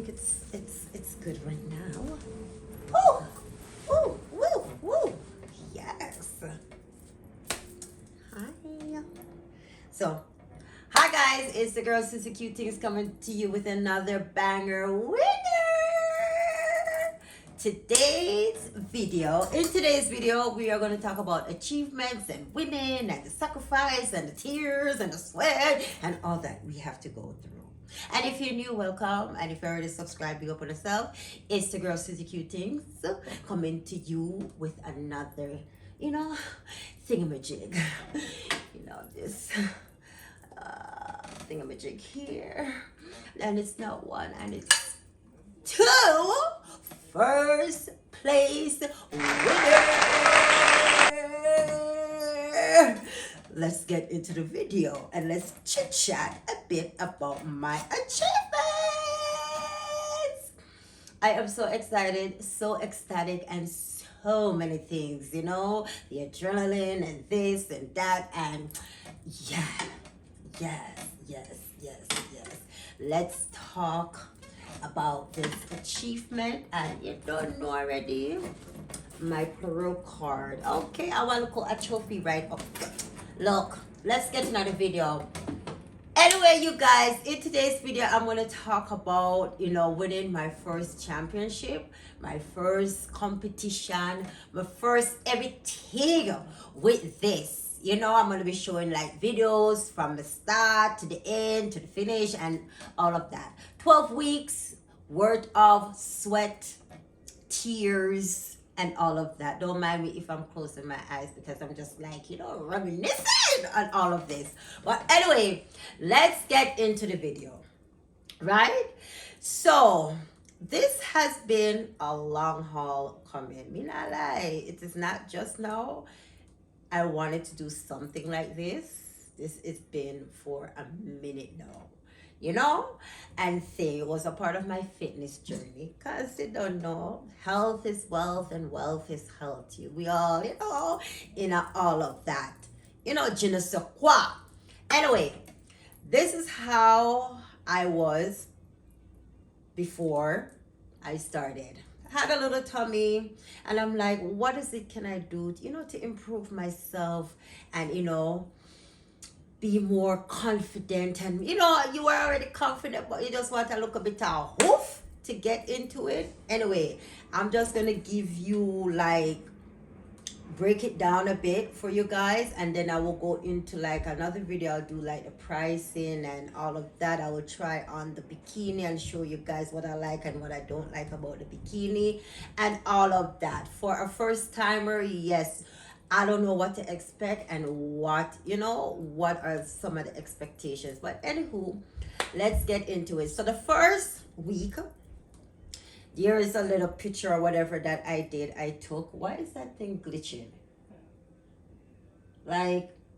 think it's good right now. Oh, oh, woo, woo. Yes. Hi. So, hi guys, it's the girl Suzie QTingz coming to you with another banger winner. In today's video, we are going to talk about achievements and winning and the sacrifice and the tears and the sweat and all that we have to go through. And if you're new, welcome. And if you're already subscribed, big up on yourself. It's the girl Suzie QTingz coming to you with another, thingamajig. This thingamajig here. And it's not one, and it's two first place winners. Let's get into the video and let's chit chat a bit about my achievements. I am so excited, so ecstatic, and so many things, the adrenaline and this and that, and yes. Let's talk about this achievement. And you don't know already, my pro card. Okay, I want to call a trophy right up. Look, let's get into the video. Anyway, you guys, in today's video, I'm going to talk about, winning my first championship, my first competition, my first everything with this. I'm going to be showing like videos from the start to the end to the finish and all of that. 12 weeks worth of sweat, tears, and all of that. Don't mind me if I'm closing my eyes because I'm just like, reminiscing on all of this. But anyway, let's get into the video, right? So this has been a long haul coming. Me not lie, it is not just now. I wanted to do something like this. This has been for a minute now. And it was a part of my fitness journey, because you don't know, health is wealth and wealth is health. We all, all of that, je ne sais quoi. Anyway, this is how I was before I started. Had a little tummy, and I'm like, what is it can I do, to improve myself and, be more confident. And you were already confident, but you just want to look a bit of hoof to get into it. Anyway, I'm just gonna give you break it down a bit for you guys, and then I will go into another video. I'll do the pricing and all of that. I will try on the bikini and show you guys what I like and what I don't like about the bikini and all of that. For a first timer, yes, I don't know what to expect and what are some of the expectations. But anywho, let's get into it. So the first week, there is a little picture or whatever that I did. I took. Why is that thing glitching?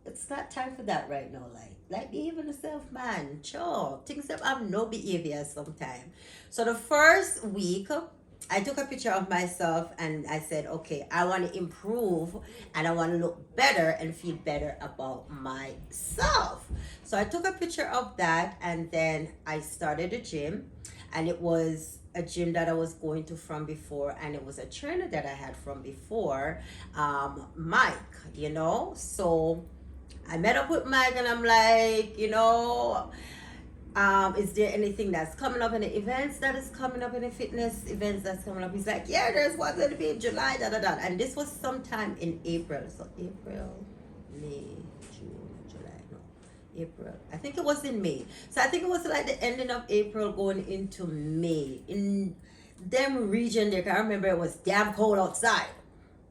It's not time for that right now. Behave yourself, man. Sure. Things that have no behavior sometimes. So the first week, I took a picture of myself and I said, okay, I want to improve and I want to look better and feel better about myself. So I took a picture of that, and then I started a gym, and it was a gym that I was going to from before, and it was a trainer that I had from before, Mike, So I met up with Mike, and I'm like, is there anything that's coming up in the events that is coming up in the fitness events that's coming up? He's like, yeah, there's one going to be in July, and this was sometime in April. So April, May, June, July, no, April. I think it was in May. So I think it was the ending of April going into May. In them region there, I remember it was damn cold outside.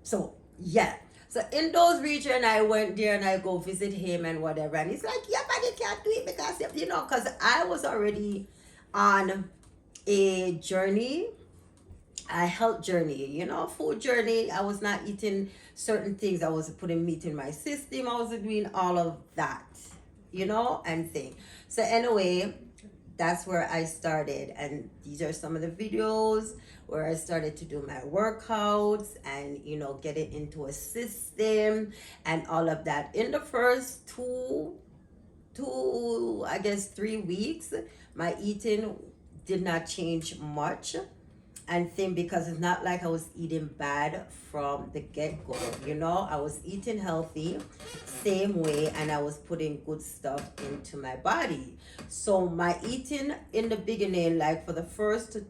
So yeah. So in those regions, I went there and I go visit him and whatever. And he's like, yeah, but you can't do it because, because I was already on a journey, a health journey, food journey. I was not eating certain things. I was putting meat in my system. I was doing all of that, and thing. So anyway, that's where I started. And these are some of the videos where I started to do my workouts and, get it into a system and all of that. In the first 3 weeks, my eating did not change much. And thin because it's not like I was eating bad from the get-go. You know, I was eating healthy, same way, and I was putting good stuff into my body. So my eating in the beginning, like for the first to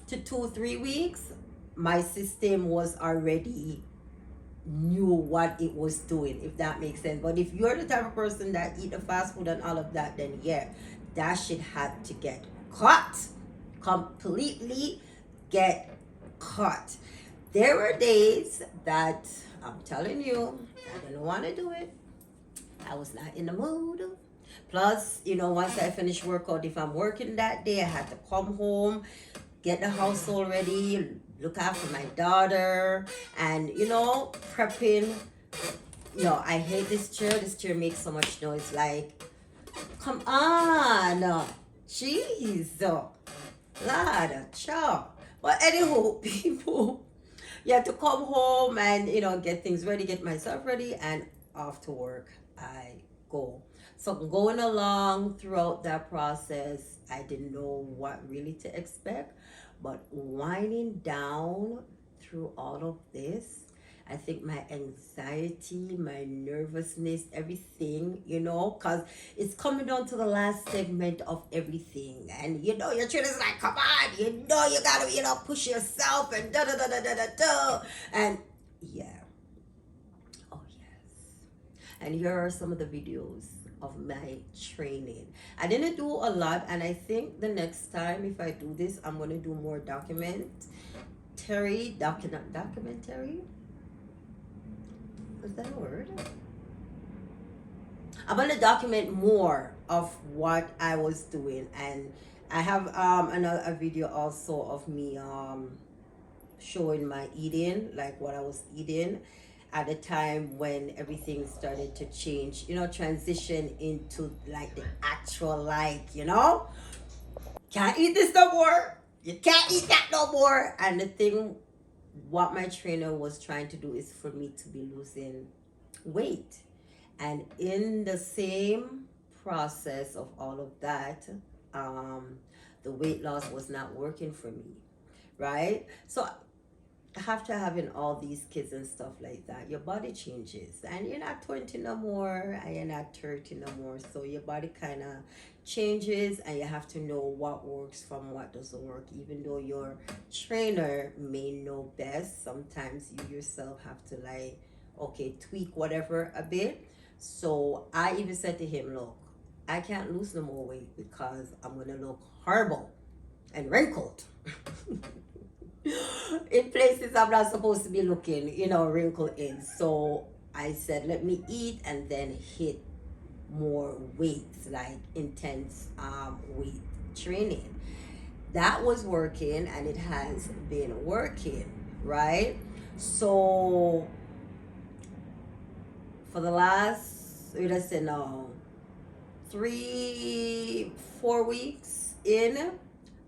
2-3 weeks, my system was already knew what it was doing, if that makes sense. But if you're the type of person that eat the fast food and all of that, then yeah, that shit had to get cut. Completely get cut. There were days that I'm telling you, I didn't want to do it. I was not in the mood. Plus, you know, once I finished workout, if I'm working that day, I had to come home, get the household ready, look after my daughter, and you know, prepping. You know, I hate this chair. This chair makes so much noise. Like, come on, jeez, Lord, child. But anywho, people, you have to come home and you know get things ready, get myself ready, and off to work I go. So going along throughout that process, I didn't know what really to expect, but winding down through all of this, I think my anxiety, my nervousness, everything, you know, because it's coming down to the last segment of everything. And, you know, your trainer's like, come on, you know, you got to, you know, push yourself and da-da-da-da-da-da. And, yeah. Oh, yes. And here are some of the videos of my training. I didn't do a lot, and I think the next time if I do this, I'm going to do more documentary. Is that a word? I'm gonna document more of what I was doing, and I have a video also of me showing my eating, like what I was eating at the time when everything started to change, you know, transition into like the actual, like, you know, can't eat this no more, you can't eat that no more. And the thing, what my trainer was trying to do is for me to be losing weight. And in the same process of all of that, the weight loss was not working for me, right? So after having all these kids and stuff like that, your body changes, and you're not 20 no more, and you're not 30 no more. So your body kind of changes, and you have to know what works from what doesn't work. Even though your trainer may know best, sometimes you yourself have to like, okay, tweak whatever a bit. So I even said to him, look, I can't lose no more weight because I'm gonna look horrible and wrinkled. In places I'm not supposed to be looking, you know, wrinkled in. So I said, let me eat and then hit more weights, like intense weight training. That was working, and it has been working, right? So for the last, let's say now, 3-4 weeks in,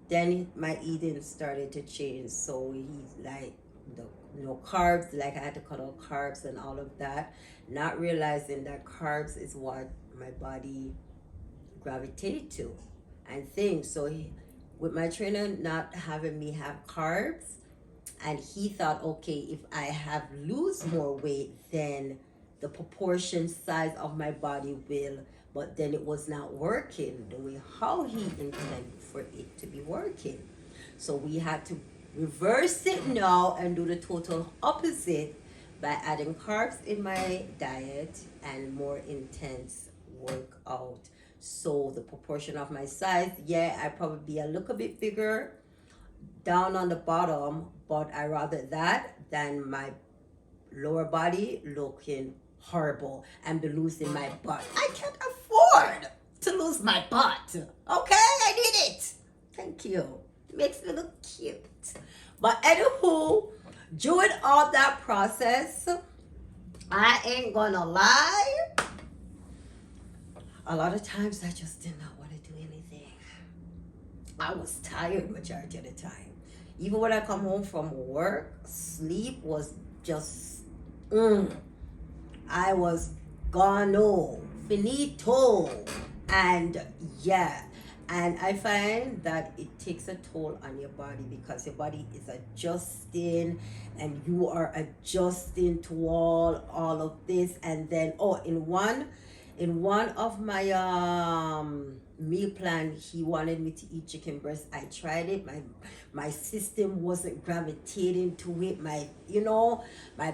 then my eating started to change. So he's like, no carbs, like I had to cut out carbs and all of that, not realizing that carbs is what my body gravitated to and things. So with my trainer not having me have carbs, and he thought, okay, if I have lose more weight, then the proportion size of my body will, but then it was not working the way how he intended for it to be working. So we had to reverse it now and do the total opposite by adding carbs in my diet and more intense workout. So the proportion of my size, yeah, I probably be a little bit bigger down on the bottom, but I rather that than my lower body looking horrible and be losing my butt. I can't afford to lose my butt. Okay, I need it. Thank you. It makes me look cute. But anywho, during all that process, I ain't gonna lie, a lot of times I just did not want to do anything. I was tired majority of the time. Even when I come home from work, sleep was just, I was gone, finito. And yeah, And I find that it takes a toll on your body because your body is adjusting and you are adjusting to all of this. And then in one of my meal plan, he wanted me to eat chicken breast. I tried it. My system wasn't gravitating to it. My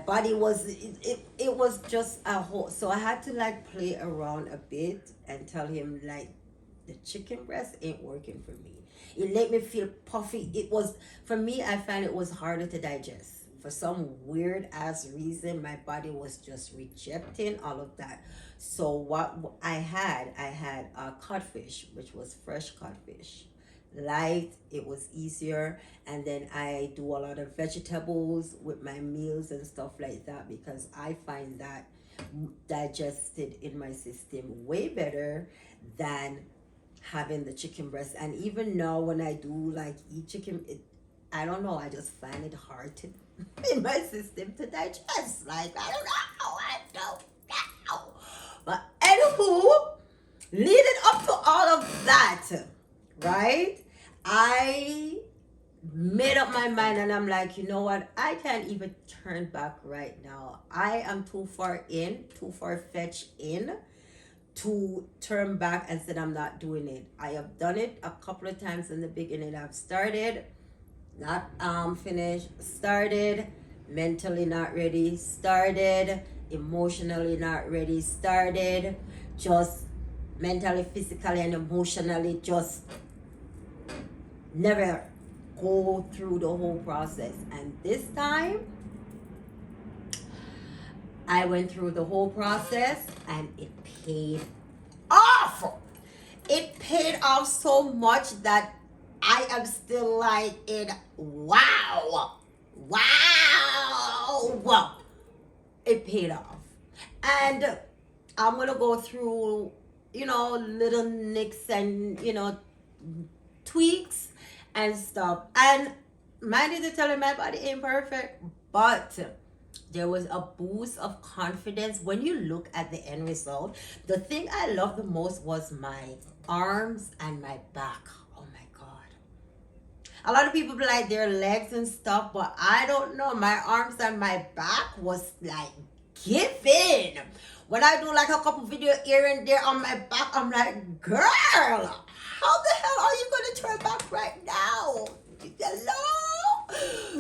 body was it was just a whole. So I had to like play around a bit and tell him like the chicken breast ain't working for me. It made me feel puffy. It was, for me, I find it was harder to digest. For some weird ass reason, my body was just rejecting all of that. So what I had codfish, which was fresh codfish. Light, it was easier. And then I do a lot of vegetables with my meals and stuff like that because I find that digested in my system way better than having the chicken breast. And even now when I do like eat chicken, I don't know, I just find it hard to in my system to digest. Like I don't know. But anywho, leading up to all of that, right? I made up my mind and I'm like, you know what? I can't even turn back right now. I am too far fetched in to turn back and said I'm not doing it. I have done it a couple of times in the beginning. I've started, not finished, started, mentally not ready, started, emotionally not ready, started, just mentally, physically, and emotionally just never go through the whole process. And this time I went through the whole process and it paid off. It paid off so much that I am still like in wow. It paid off. And I'm gonna go through, little nicks and, tweaks and stuff. And mind you to tell you, my body ain't perfect, but there was a boost of confidence when you look at the end result. The thing I loved the most was my arms and my back. Oh my god. A lot of people be like their legs and stuff, but I don't know. My arms and my back was like giving. When I do like a couple video here and there on my back, I'm like, girl, how the hell are you gonna turn back right now? Hello?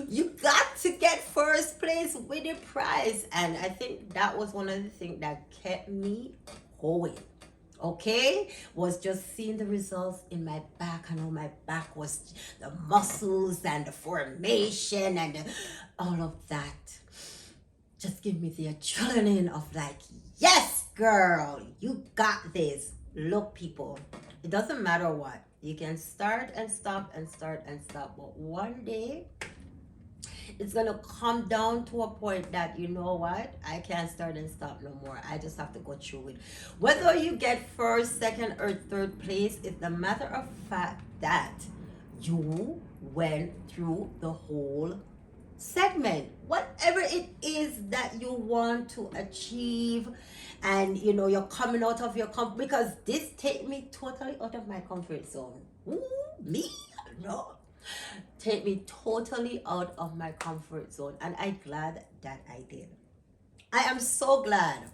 You got to get first place with the prize. And I think that was one of the things that kept me going. Okay, was just seeing the results in my back. I know my back was the muscles and the formation and all of that. Just give me the adrenaline of like, yes, girl, you got this. Look, people, it doesn't matter what. You can start and stop and start and stop. But one day, it's going to come down to a point that, you know what? I can't start and stop no more. I just have to go through it. Whether you get first, second, or third place, it's a matter of fact that you went through the whole segment. Whatever it is that you want to achieve, and you're coming out of your because this take me totally out of my comfort zone. Ooh, me? No. Take me totally out of my comfort zone, and I'm glad that I did. I am so glad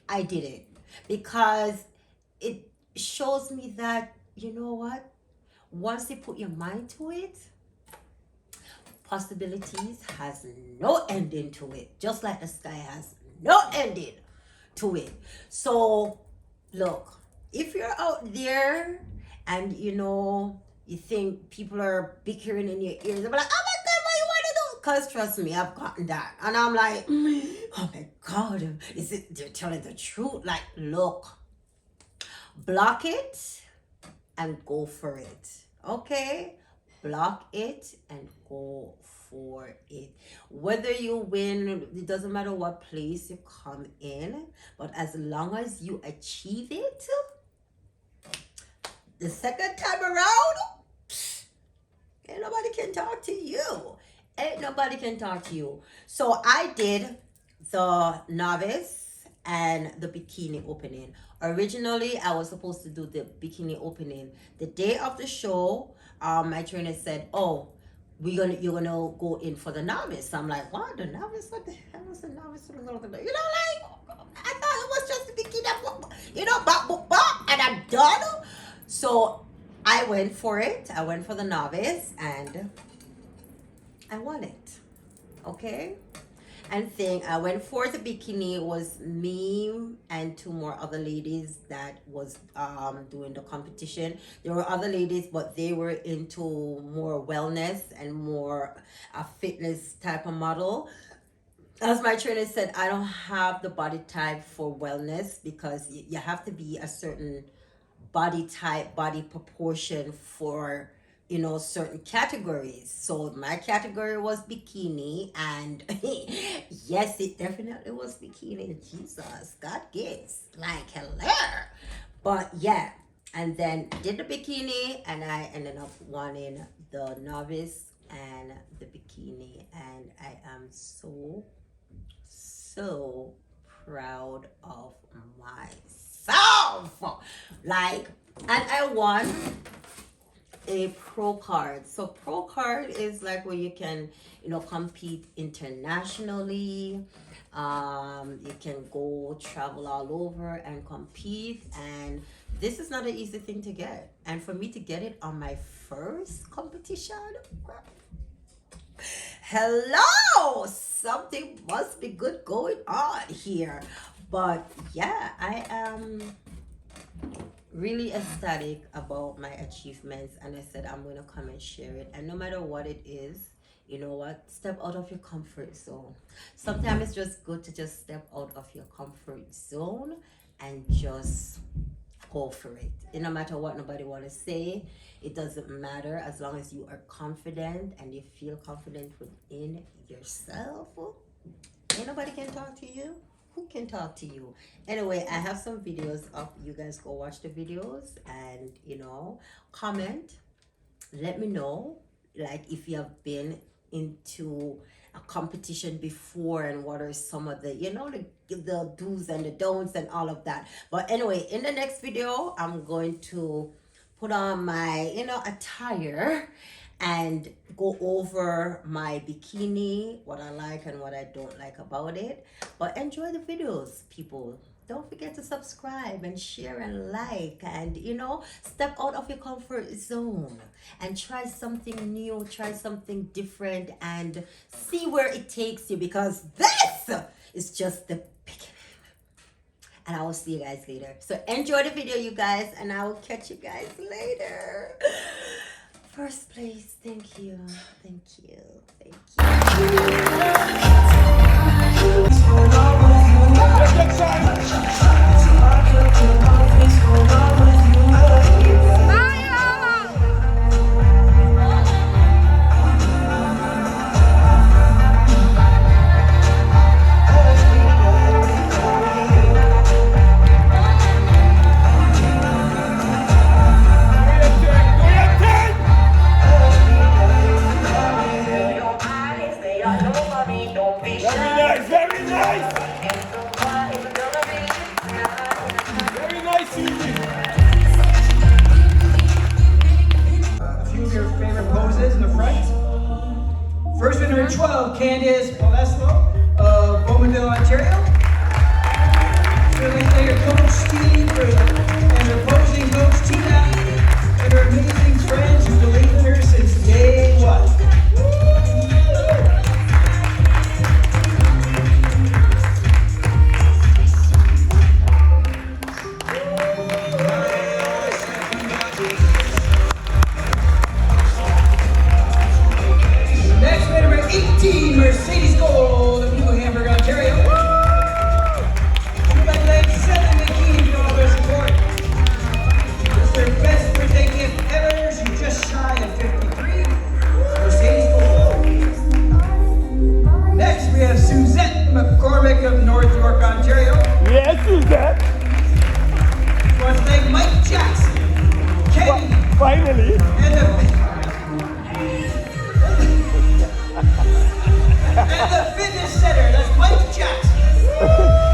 I did it because it shows me that, you know what? Once you put your mind to it, possibilities has no ending to it, just like the sky has no ending to it. So look, if you're out there and you think people are bickering in your ears, they're like, oh my god, what you want to do? Because trust me, I've gotten that. And I'm like, oh my god, they're telling the truth? Like, look, block it and go for it. Okay? Block it and go for it. Whether you win, it doesn't matter what place you come in, but as long as you achieve it, the second time around, ain't nobody can talk to you. Ain't nobody can talk to you. So I did the novice and the bikini opening. Originally, I was supposed to do the bikini opening the day of the show. My trainer said, "Oh, you're gonna go in for the novice." So I'm like, "What? The novice? What the hell is the novice? You know, like I thought it was just the bikini, you know, and I'm done." So I went for it. I went for the novice, and I won it. Okay. And I went for the bikini. It was me and two more other ladies that was doing the competition. There were other ladies, but they were into more wellness and more a fitness type of model. As my trainer said, I don't have the body type for wellness because you have to be a certain body type, body proportion for, you know, certain categories. So my category was bikini, and yes, it definitely was bikini. Jesus, God gives, like, hello. But yeah, and then did the bikini, and I ended up winning the novice and the bikini, and I am so proud of myself. Like, and I won a pro card. So pro card is like where you can, you know, compete internationally. You can go travel all over and compete, and this is not an easy thing to get. And for me to get it on my first competition, hello, something must be good going on here. But yeah, I am really ecstatic about my achievements, and I said I'm going to come and share it. And no matter what it is, you know what, step out of your comfort zone. Sometimes it's just good to just step out of your comfort zone and just go for it. And no matter what nobody want to say, it doesn't matter, as long as you are confident and you feel confident within yourself. Ain't nobody can talk to you. Who can talk to you? Anyway, I have some videos up. You guys go watch the videos and, you know, comment. Let me know, like, if you have been into a competition before and what are some of the, you know, the do's and the don'ts and all of that. But anyway, in the next video, I'm going to put on my, you know, attire and go over my bikini, what I like and what I don't like about it. But enjoy the videos, people. Don't forget to subscribe and share and like, and, you know, step out of your comfort zone and try something new, try something different, and see where it takes you, because this is just the beginning. And I will see you guys later. So enjoy the video, you guys, and I will catch you guys later. First place, thank you, thank you, thank Very nice! Very nice, Suzie! A few of your favorite poses in the front. First one, number 12, Candice Paleslo of Bowmanville, Ontario. Certainly thank her coach Steve and her posing coach Tina and her amazing friends who believed in her since day one. Mercedes Gold of New Hamburg, Ontario. Congratulations, 7 bikini for all their support. It's their best birthday gift ever. She's just shy of 53. Mercedes Gold. Next, we have Suzette McCormick of North York, Ontario. Yes, Suzette. We want to thank Mike Jackson, Kenny, Finally. And the fitness center, that's Mike Jackson.